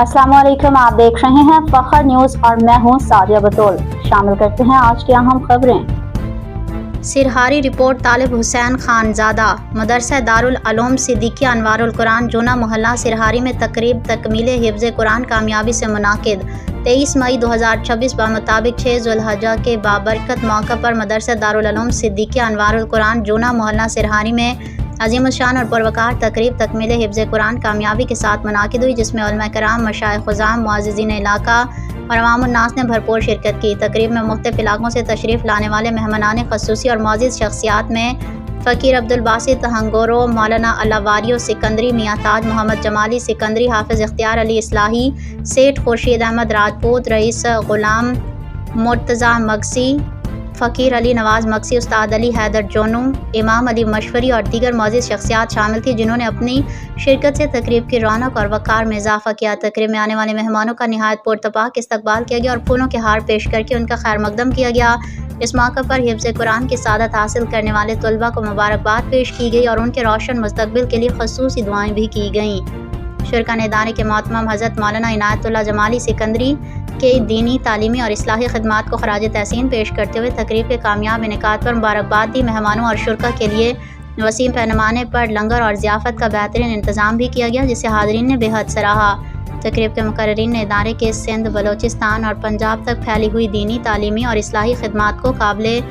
अस्सलाम वालेकुम, आप देख रहे हैं फखर न्यूज़ और मैं हूं सादिया बतौल। शामिल करते हैं आज की अहम खबरें। सिरहारी रिपोर्ट तालिब हुसैन खानजादा मदरसा दारुल उलूम सिद्दीकिया अनवारुल कुरान जोना मोहल्ला सिरहारी में तकरीब तकमीले हिफ्ज़ कुरान कामयाबी से मुनाकिद 23 मई 2026 मुताबिक 6 ज़ुल्हज्जा के बाबरकत मौका पर मदरसा दारुल उलूम सिद्दीकिया अनवारुल कुरान जोना मोहल्ला सिरहारी में अजीम शान और पुरवकार तकरीब तकमीले हिफ्ज़ कुरान कामयाबी के साथ मुनाकिद हुई, जिसमें उलमा कराम, मशाइख़ ख़ुज़ाम, मुअज़्ज़िज़ीन इलाका और अवामुन्नास ने भरपूर शिरकत की। तकरीब में मुख्तलिफ़ इलाकों से तशरीफ़ लाने वाले मेहमानान ख़ुसूसी और मुअज़्ज़िज़ शख्सियात में फ़कीर अब्दुल बासित हंगोरो, मौलाना अल्लावारियो सिकंदरी, मियाँ ताज मोहम्मद जमाली सिकंदरी, हाफ़िज़ इख्तियार अली इस्लाही, सेठ खुर्शीद अहमद राजपूत, रईस ग़ुलाम मुर्तज़ा मगसी, फ़कीर अली नवाज़ मगसी, उस्ताद अली हैदर जोनू, इमाम अली मशवरी और दीगर मुअज़्ज़िज़ शख्सियात शामिल थी, जिन्होंने अपनी शिरकत से तकरीब की रौनक और वक़ार में इजाफ़ा किया। तकरीब में आने वाले मेहमानों का निहायत पुरतपाक इस्तकबाल किया गया और फूलों के हार पेश करके उनका खैर मकदम किया गया। इस मौके पर हिफ्ज़ कुरान की सादत हासिल करने वाले तलबा को मुबारकबाद पेश की गई और उनके रोशन मुस्तक़बिल के लिए ख़ुसूसी दुआएँ भी की गईं। शुरका ने इदारे के मोहतरम हज़रत मौलाना इनायतुल्लाह जमाली सिकंदरी के दीनी, तालीमी और इस्लाही खिदमात को खराज तहसीन पेश करते हुए तकरीब के कामयाब इनेकाद पर मुबारकबाद दी। मेहमानों और शुरका के लिए वसीम पैमाने पर लंगर और ज़ियाफ़त का बेहतरीन इंतज़ाम भी किया गया, जिसे हाज़रीन ने बेहद सराहा। तकरीब के मुकर्रिरीन ने इदारे के सिंध, बलोचिस्तान और पंजाब तक फैली हुई दीनी, तालीमी और इस्लाही खिदमात को काबिल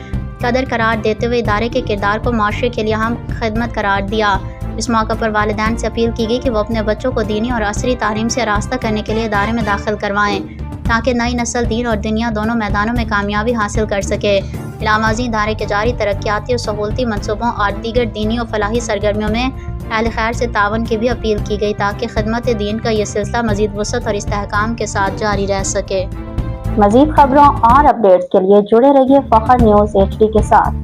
कदर करार देते हुए इदारे के किरदार को माशरे के लिए अहम खिदमत करार दिया। इस मौके पर वालिदैन से अपील की गई कि वो अपने बच्चों को दीनी और असरी तालीम से रास्ता करने के लिए इदारे में दाखिल करवाएँ, ताकि नई नस्ल दीन और दुनिया दोनों मैदानों में कामयाबी हासिल कर सके। इलामाजी इदारे के जारी तरक्याती और सहूलती मनसूबों और दीगर दीनी और फलाही सरगर्मियों में अहल खैर से तावन की भी अपील की गई, ताकि खिदमत दीन का ये सिलसिला मज़ीद वसअत और इस्तेहकाम के साथ जारी रह सके। मज़ीद खबरों और अपडेट्स के लिए जुड़े रहिए फखर न्यूज़ HD के साथ।